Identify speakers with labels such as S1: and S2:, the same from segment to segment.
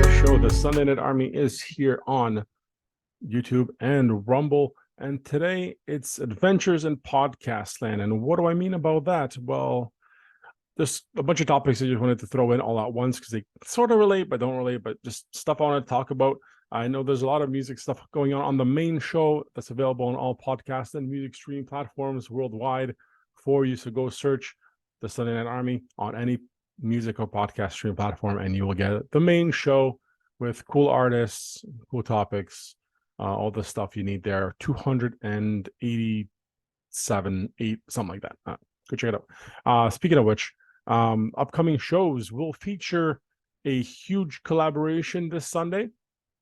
S1: show. The Sunday Night Army is here on YouTube and Rumble. And today it's adventures in podcast land. And what do I mean about that? Well, there's a bunch of topics I just wanted to throw in all at once because they sort of relate, but don't relate, but just stuff I want to talk about. I know there's a lot of music stuff going on the main show that's available on all podcast and music streaming platforms worldwide for you. So go search the Sunday Night Army on any music or podcast streaming platform, and you will get the main show with cool artists, cool topics, all the stuff you need there. 287, 8, something like that. Go check it out. Speaking of which, upcoming shows will feature a huge collaboration this Sunday.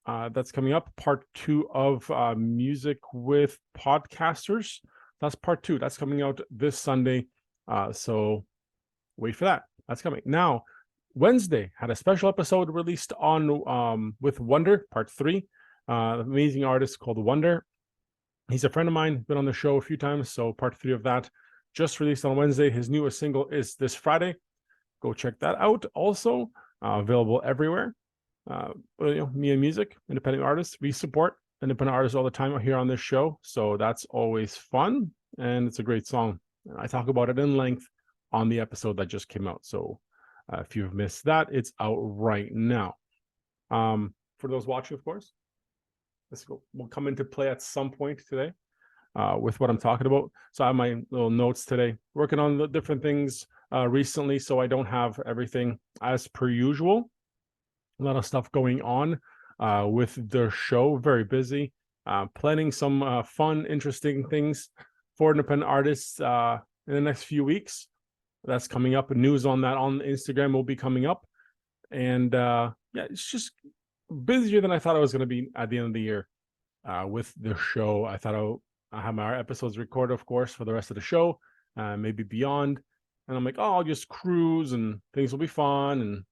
S1: That's coming up, part 2 of music with podcasters. That's part 2. That's coming out this Sunday. So wait for that. That's coming. Now, Wednesday had a special episode released on with Wonder, part 3. Amazing artist called Wonder. He's a friend of mine, been on the show a few times. So part 3 of that just released on Wednesday. His newest single is this Friday. Go check that out. Also available everywhere. Me and music, independent artists. We support independent artists all the time here on this show. So that's always fun. And it's a great song. I talk about it in length on the episode that just came out. So if you've missed that, it's out right now. For those watching, of course, this will come into play at some point today with what I'm talking about. So I have my little notes today, working on the different things recently, so I don't have everything as per usual. A lot of stuff going on with the show, very busy, planning some fun, interesting things for independent artists in the next few weeks. That's coming up. News on that on Instagram will be coming up. And it's just busier than I thought I was going to be at the end of the year with the show. I thought I have my episodes recorded, of course, for the rest of the show, maybe beyond. And I'm like, I'll just cruise and things will be fun and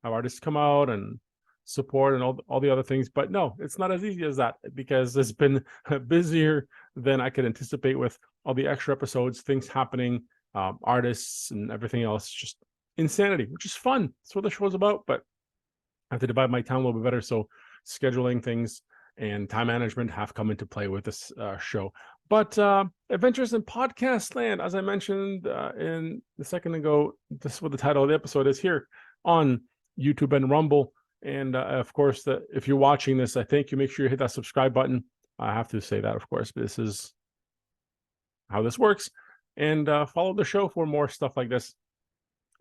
S1: have artists come out and support and all the other things. But no, it's not as easy as that because it's been busier than I could anticipate with all the extra episodes, things happening, artists and everything else. Just insanity, which is fun. That's what the show's about. But I have to divide my time a little bit better. So scheduling things and time management have come into play with this show. But Adventures in Podcast Land, as I mentioned in the second ago, this is what the title of the episode is here on YouTube and Rumble. And of course, if you're watching this, I thank you. Make sure you hit that subscribe button. I have to say that, of course, but this is how this works. And follow the show for more stuff like this.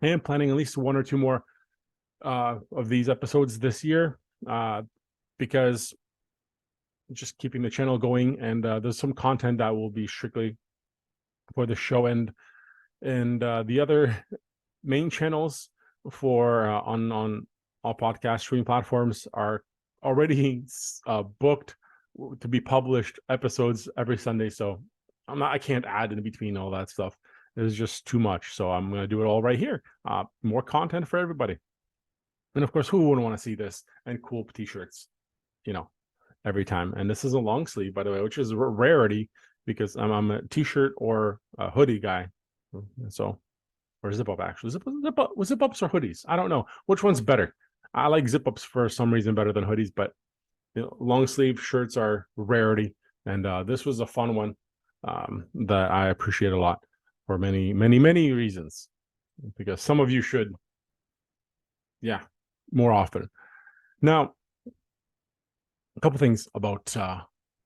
S1: And planning at least 1 or 2 more of these episodes this year because just keeping the channel going. And there's some content that will be strictly for the show and the other main channels for on all podcast streaming platforms are already booked to be published episodes every Sunday. So I can't add in between all that stuff. It's just too much. So I'm going to do it all right here. More content for everybody. And of course, who wouldn't want to see this and cool t-shirts, every time. And this is a long sleeve, by the way, which is a rarity because I'm a t-shirt or a hoodie guy. So, or zip up actually. Zip ups or hoodies? I don't know. Which one's better? I like zip ups for some reason better than hoodies, but long sleeve shirts are rarity. And this was a fun one that I appreciate a lot for many, many, many reasons. Because some of you should, more often. Now, a couple things about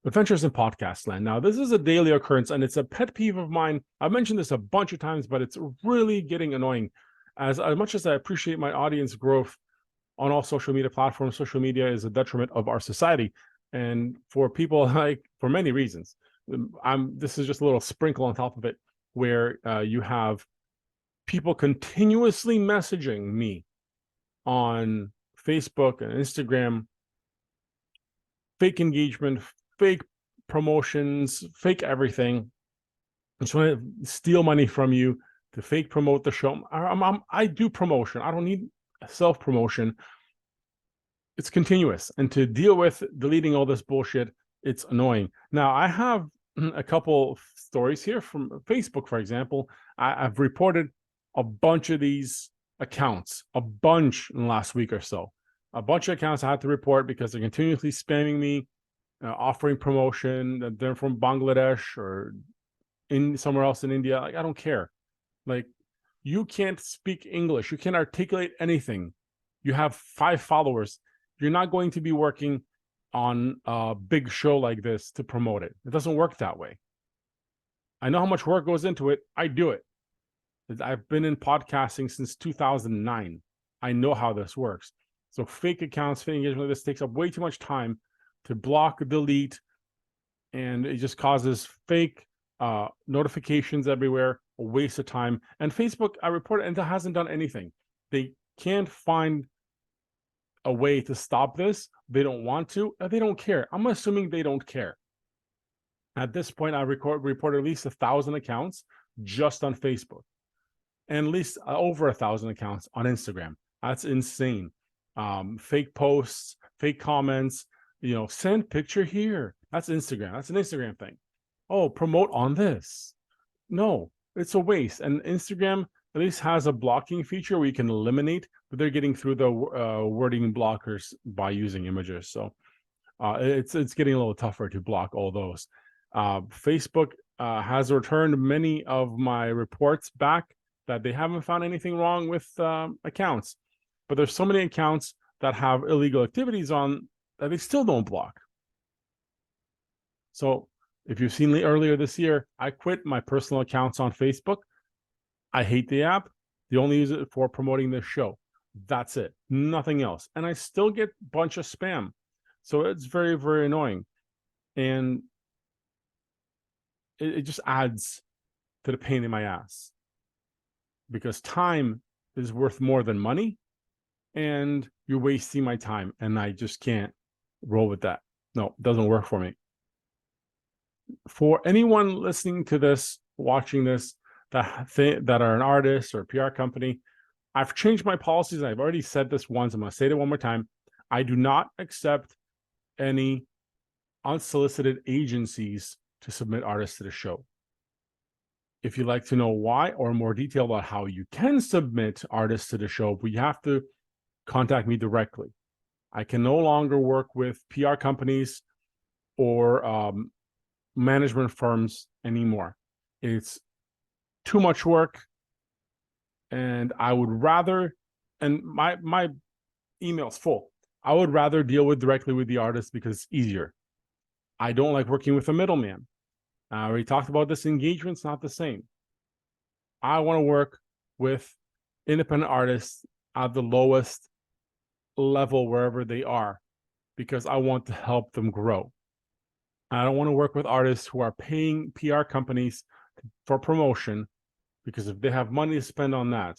S1: Adventures in Podcast Land. Now, this is a daily occurrence, and it's a pet peeve of mine. I've mentioned this a bunch of times, but it's really getting annoying. As much as I appreciate my audience growth on all social media platforms, social media is a detriment of our society. And for people for many reasons, this is just a little sprinkle on top of it, where you have people continuously messaging me on Facebook and Instagram, fake engagement, fake promotions, fake everything. I just want to steal money from you to fake promote the show. I do promotion. I don't need self-promotion. It's continuous. And to deal with deleting all this bullshit, it's annoying. Now, I have a couple stories here from Facebook, for example. I've reported a bunch of these accounts, a bunch in the last week or so. a bunch of accounts I had to report because they're continuously spamming me, offering promotion that they're from Bangladesh or in somewhere else in India. Like, I don't care. Like, you can't speak English. You can't articulate anything. You have 5 followers. You're not going to be working on a big show like this to promote it. It doesn't work that way. I know how much work goes into it. I do it. I've been in podcasting since 2009. I know how this works. So fake accounts, fake engagement like this takes up way too much time to block, delete, and it just causes fake notifications everywhere, a waste of time. And Facebook, I reported, and it hasn't done anything. They can't find a way to stop this. They don't want to. They don't care. I'm assuming they don't care. At this point, I reported at least 1,000 accounts just on Facebook, and at least over 1,000 accounts on Instagram. That's insane. Fake posts, fake comments, send picture here. That's Instagram. That's an Instagram thing. Oh, promote on this. No, it's a waste. And Instagram at least has a blocking feature where you can eliminate, but they're getting through the wording blockers by using images. So it's getting a little tougher to block all those. Facebook has returned many of my reports back that they haven't found anything wrong with accounts, but there's so many accounts that have illegal activities on that they still don't block. So if you've seen earlier this year, I quit my personal accounts on Facebook. I hate the app. They only use it for promoting this show. That's it. Nothing else. And I still get a bunch of spam. So it's very, very annoying. And it just adds to the pain in my ass, because time is worth more than money, and you're wasting my time, and I just can't roll with that. No, it doesn't work for me. For anyone listening to this, watching this, that are an artist or a PR company, I've changed my policies. I've already said this once. I'm going to say it one more time. I do not accept any unsolicited agencies to submit artists to the show. If you'd like to know why or more detail about how you can submit artists to the show, you have to contact me directly. I can no longer work with PR companies or management firms anymore. It's too much work, and I would rather, and my email's full. I would rather deal directly with the artist because it's easier. I don't like working with a middleman. I already talked about this. Engagement's not the same. I want to work with independent artists at the lowest level, wherever they are, because I want to help them grow. I don't want to work with artists who are paying PR companies for promotion, because if they have money to spend on that,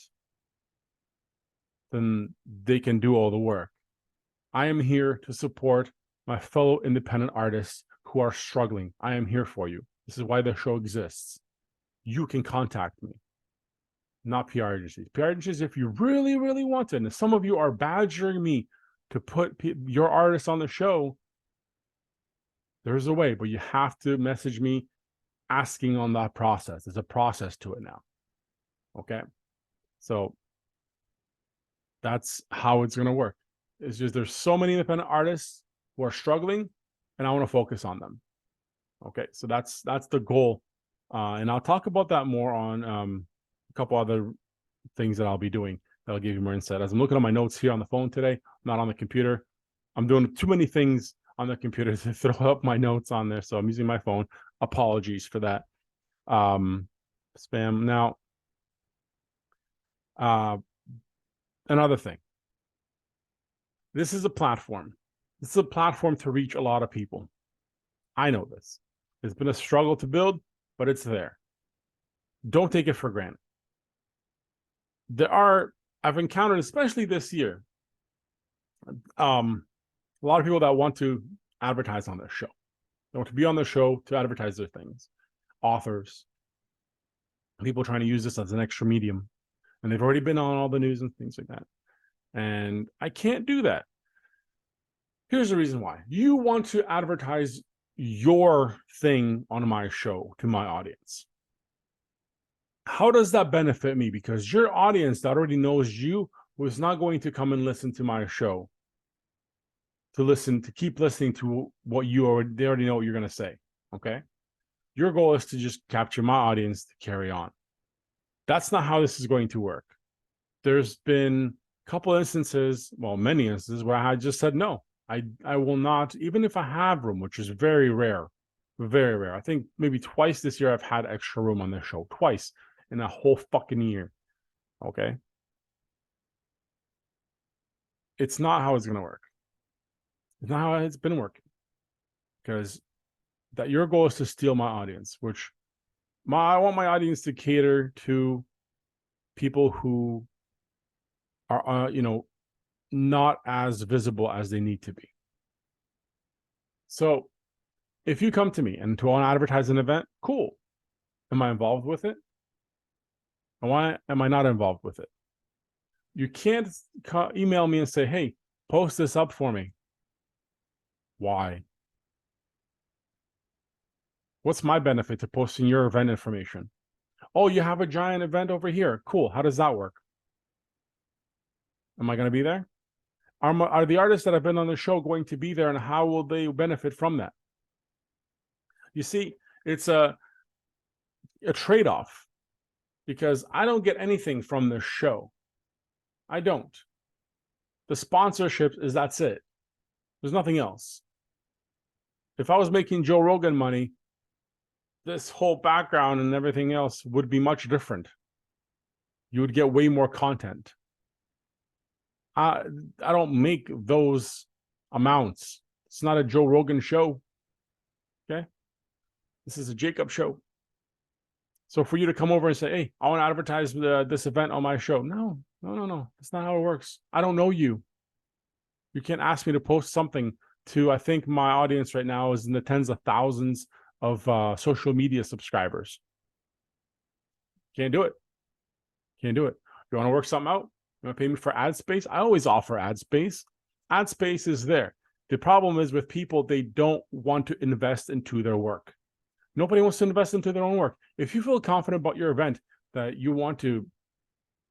S1: then they can do all the work. I am here to support my fellow independent artists who are struggling. I am here for you. This is why the show exists. You can contact me, not PR agencies. PR agencies, if you really, really want it, and some of you are badgering me to put your artists on the show, there's a way, but you have to message me asking on that process. There's a process to it now. Okay? So that's how it's going to work. It's just there's so many independent artists who are struggling, and I want to focus on them. Okay, so that's the goal, and I'll talk about that more on a couple other things that I'll be doing that'll give you more insight. As I'm looking at my notes here on the phone today, not on the computer. I'm doing too many things on the computer to throw up my notes on there, so I'm using my phone. Apologies for that. Spam. Now, another thing. This is a platform. This is a platform to reach a lot of people. I know this. It's been a struggle to build, but it's there. Don't take it for granted. I've encountered, especially this year, a lot of people that want to advertise on this show. They want to be on the show to advertise their things. Authors, people trying to use this as an extra medium. And they've already been on all the news and things like that. And I can't do that. Here's the reason why. You want to advertise your thing on my show to my audience. How does that benefit me? Because your audience that already knows you was not going to come and listen to my show to keep listening to what they already know what you're going to say. Okay. Your goal is to just capture my audience to carry on. That's not how this is going to work. There's been a couple instances, well, many instances where I just said, no, I will not, even if I have room, which is very rare, very rare. I think maybe twice this year I've had extra room on this show, twice in a whole fucking year. Okay. It's not how it's going to work. It's not how it's been working. Because that your goal is to steal my audience, which I want my audience to cater to people who are, not as visible as they need to be. So if you come to me and to want to advertise an event, cool. Am I involved with it? And why am I not involved with it? You can't email me and say, hey, post this up for me. Why? What's my benefit to posting your event information? Oh, you have a giant event over here. Cool. How does that work? Am I going to be there? Are the artists that have been on the show going to be there, and how will they benefit from that? You see, it's a trade-off, because I don't get anything from this show. I don't. The sponsorship is that's it. There's nothing else. If I was making Joe Rogan money, this whole background and everything else would be much different. You would get way more content. I don't make those amounts. It's not a Joe Rogan show. Okay? This is a Jacob show. So for you to come over and say, hey, I want to advertise this event on my show. No. That's not how it works. I don't know you. You can't ask me to post something to, I think my audience right now is in the tens of thousands of social media subscribers. Can't do it. You want to work something out? You want to pay me for ad space? I always offer ad space. Ad space is there. The problem is with people, they don't want to invest into their work. Nobody wants to invest into their own work. If you feel confident about your event, that you want to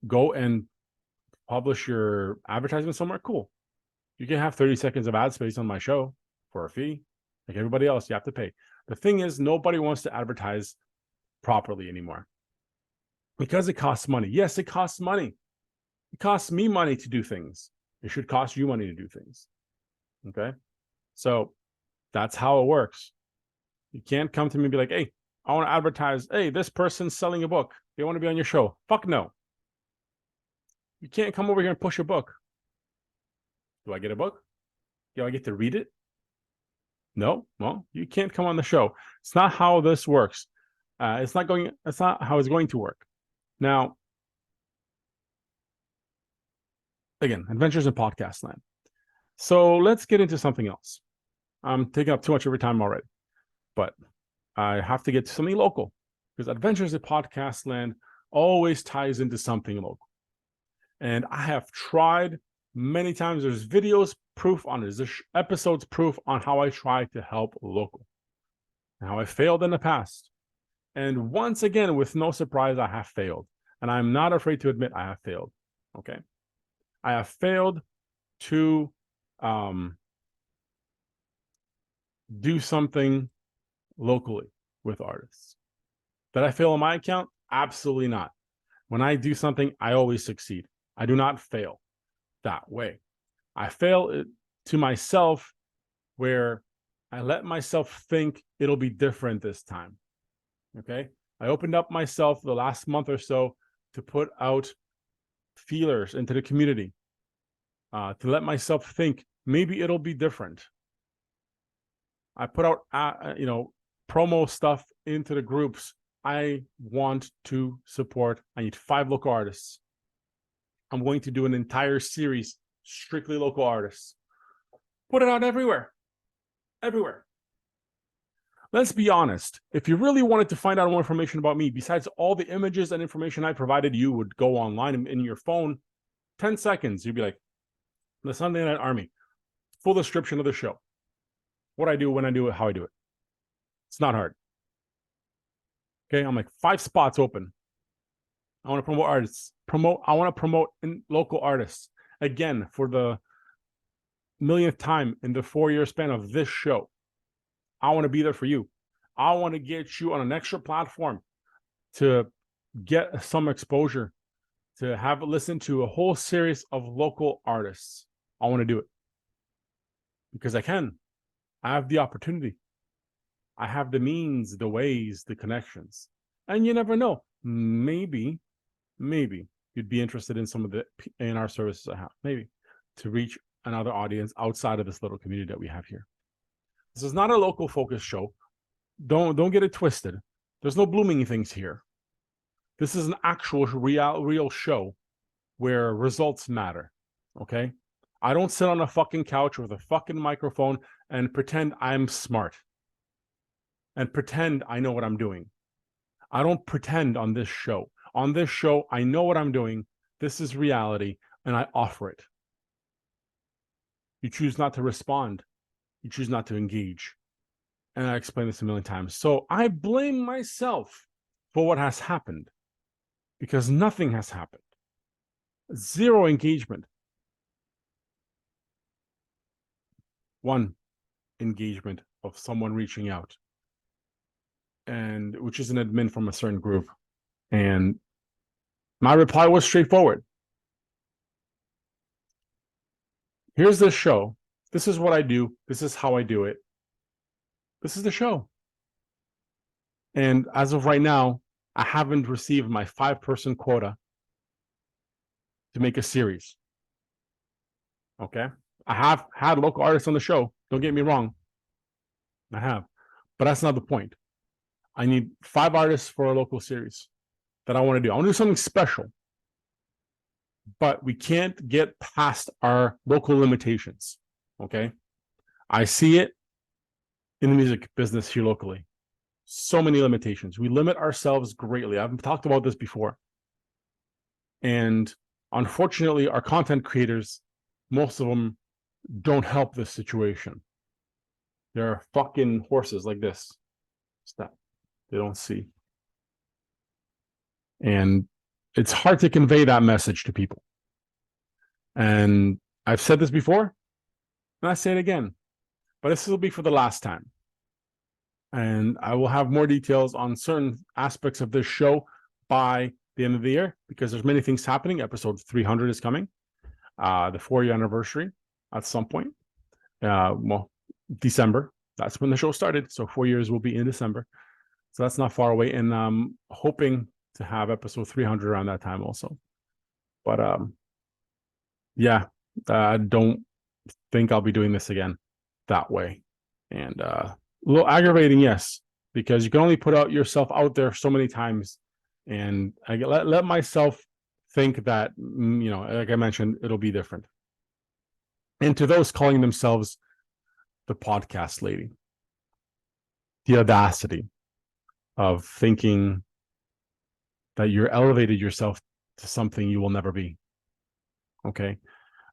S1: go and publish your advertisement somewhere, cool. You can have 30 seconds of ad space on my show for a fee. Like everybody else, you have to pay. The thing is, nobody wants to advertise properly anymore because it costs money. Yes, it costs money. It costs me money to do things. It should cost you money to do things. Okay? So that's how it works. You can't come to me and be like, hey, I want to advertise, hey, this person's selling a book. They want to be on your show. Fuck no. You can't come over here and push a book. Do I get a book? Do I get to read it? No. Well, you can't come on the show. It's not how this works. It's not how it's going to work. Now, again, adventures in podcast land. So let's get into something else. I'm taking up too much of your time already, but I have to get to something local, because adventures in podcast land always ties into something local. And I have tried many times. There's videos proof on it. There's episodes proof on how I try to help local and how I failed in the past. And once again, with no surprise, I have failed. And I'm not afraid to admit I have failed. Okay. I have failed to do something locally with artists. Did I fail on my account? Absolutely not. When I do something, I always succeed. I do not fail that way. I fail to myself where I let myself think it'll be different this time. Okay. I opened up myself the last month or so to put out feelers into the community, to let myself think maybe it'll be different. I put out, promo stuff into the groups. I want to support. I need 5 local artists. I'm going to do an entire series, strictly local artists. Put it out everywhere. Everywhere. Let's be honest. If you really wanted to find out more information about me, besides all the images and information I provided, you would go online in your phone, 10 seconds. You'd be like, the Sunday Night Army, full description of the show. What I do, when I do it, how I do it. It's not hard. Okay, I'm like 5 spots open. I want to promote artists. I want to promote local artists. Again, for the millionth time in the 4-year span of this show. I want to be there for you. I want to get you on an extra platform to get some exposure, to have listened to a whole series of local artists. I want to do it because I can. I have the opportunity. I have the means, the ways, the connections. And you never know. Maybe you'd be interested in some of the A&R services I have. Maybe to reach another audience outside of this little community that we have here. This is not a local focus show. Don't get it twisted. There's no blooming things here. This is an actual real show where results matter. Okay? I don't sit on a fucking couch with a fucking microphone and pretend I'm smart and pretend I know what I'm doing. I don't pretend on this show. On this show, I know what I'm doing. This is reality, and I offer it. You choose not to respond. You choose not to engage. And I explained this a million times. So I blame myself for what has happened because nothing has happened. Zero engagement. One engagement of someone reaching out, and which is an admin from a certain group. And my reply was straightforward. Here's the show. This is what I do. This is how I do it. This is the show. And as of right now, I haven't received my 5-person quota to make a series. Okay? I have had local artists on the show. Don't get me wrong. I have. But that's not the point. I need 5 artists for a local series that I want to do. I want to do something special. But we can't get past our local limitations. Okay? I see it in the music business here locally. So many limitations. We limit ourselves greatly. I've talked about this before. And unfortunately, our content creators, most of them don't help this situation. They're fucking horses like this. Stop. They don't see. And it's hard to convey that message to people. And I've said this before, and I say it again. But this will be for the last time. And I will have more details on certain aspects of this show by the end of the year, because there's many things happening. Episode 300 is coming, the 4-year anniversary at some point. Well, December. That's when the show started. So 4 years will be in December. So that's not far away. And I'm hoping to have episode 300 around that time also. But yeah, I don't think I'll be doing this again that way. And a little aggravating, yes, because you can only put out yourself out there so many times. And I let myself think that, you know, like I mentioned, it'll be different. And to those calling themselves the podcast lady, the audacity of thinking that you're elevated yourself to something you will never be. Okay.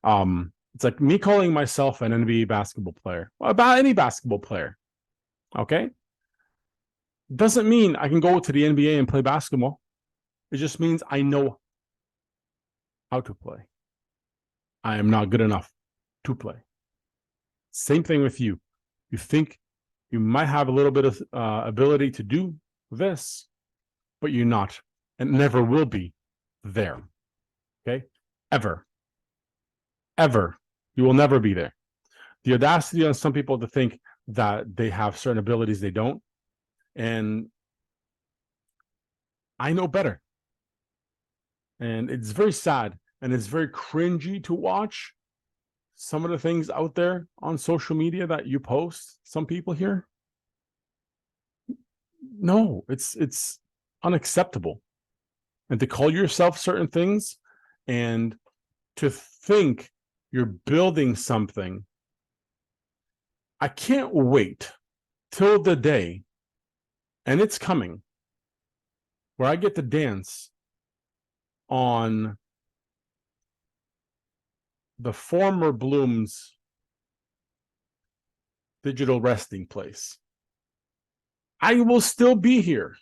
S1: It's like me calling myself an NBA basketball player, about any basketball player. Okay. Doesn't mean I can go to the NBA and play basketball. It just means I know how to play. I am not good enough to play. Same thing with you. You think you might have a little bit of ability to do this, but you're not, and never will be there. Okay? Ever. You will never be there. The audacity on some people to think that they have certain abilities they don't. And I know better. And it's very sad and it's very cringy to watch some of the things out there on social media that you post, some people here. No, it's unacceptable. And to call yourself certain things and to think you're building something. I can't wait till the day, and it's coming, where I get to dance on the former Bloom's digital resting place. I will still be here.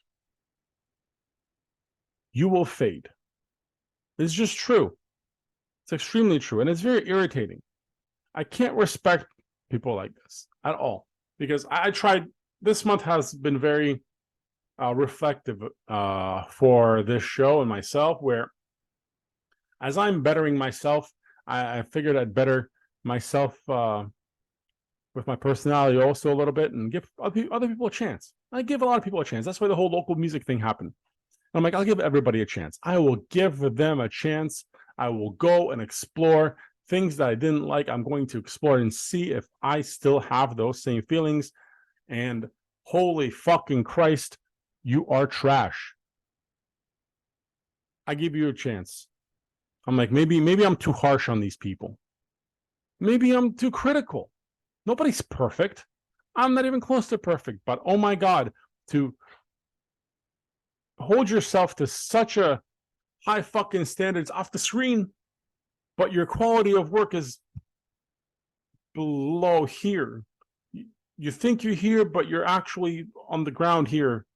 S1: You will fade. It's just true. It's extremely true. And it's very irritating. I can't respect people like this at all, because I tried. This month has been very reflective for this show and myself, where as I'm bettering myself, I figured I'd better myself with my personality also a little bit, and give other people a chance. I give a lot of people a chance. That's why the whole local music thing happened. I'm like, I'll give everybody a chance. I will give them a chance. I will go and explore things that I didn't like. I'm going to explore and see if I still have those same feelings. And holy fucking Christ, you are trash. I give you a chance. I'm like, maybe I'm too harsh on these people. Maybe I'm too critical. Nobody's perfect. I'm not even close to perfect. But oh my God, to hold yourself to such a high fucking standards off the screen, but your quality of work is below here. You think you're here, but you're actually on the ground here.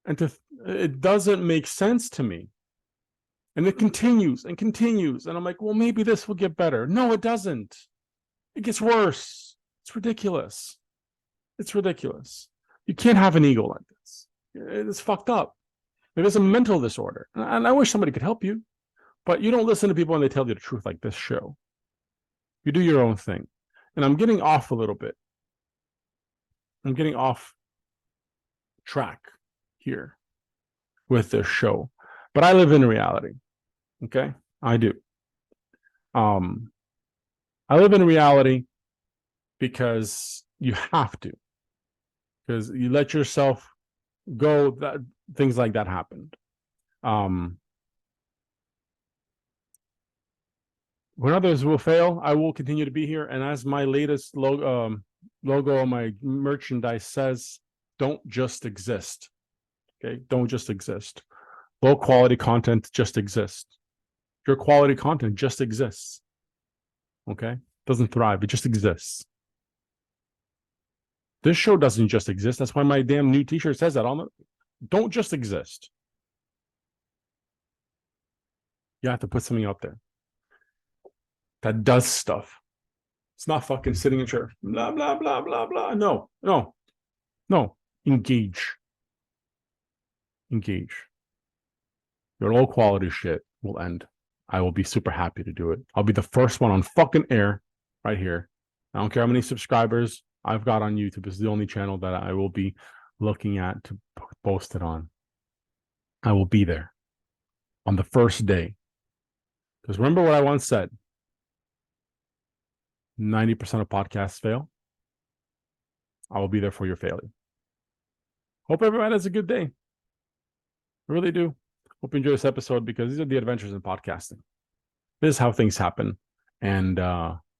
S1: And it doesn't make sense to me. And it continues and continues. And I'm like, well, maybe this will get better. No, it doesn't. It gets worse. It's ridiculous. It's ridiculous. You can't have an ego like this. It's fucked up. There's a mental disorder. And I wish somebody could help you. But you don't listen to people when they tell you the truth like this show. You do your own thing. And I'm getting off a little bit. I'm getting off track here with this show. But I live in reality. Okay? I do. I live in reality because you have to. Because you let yourself go, that things like that happened. When others will fail, I will continue to be here. And as my latest logo on my merchandise says, don't just exist. Okay? Don't just exist. Low quality content just exists. Your quality content just exists. Okay? Doesn't thrive. It just exists. This show doesn't just exist. That's why my damn new t-shirt says that on it. Don't just exist. You have to put something out there that does stuff. It's not fucking sitting in a chair. Blah, blah, blah, blah, blah. No. Engage. Your low quality shit will end. I will be super happy to do it. I'll be the first one on fucking air right here. I don't care how many subscribers I've got on YouTube. This is the only channel that I will be looking at to post it on. I will be there on the first day. Because remember what I once said, 90% of podcasts fail. I will be there for your failure. Hope everyone has a good day. I really do. Hope you enjoy this episode, because these are the adventures in podcasting. This is how things happen. And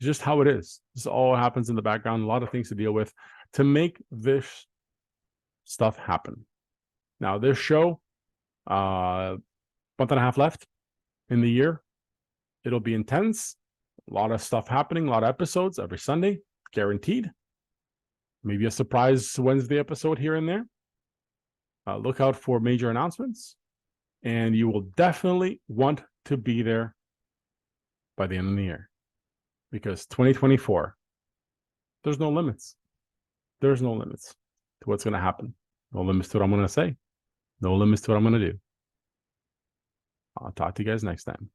S1: just how it is. This all happens in the background. A lot of things to deal with to make this stuff happen. Now, this show, month and a half left in the year. It'll be intense. A lot of stuff happening. A lot of episodes every Sunday, guaranteed. Maybe a surprise Wednesday episode here and there. Look out for major announcements. And you will definitely want to be there by the end of the year. Because 2024, there's no limits. There's no limits to what's going to happen. No limits to what I'm going to say. No limits to what I'm going to do. I'll talk to you guys next time.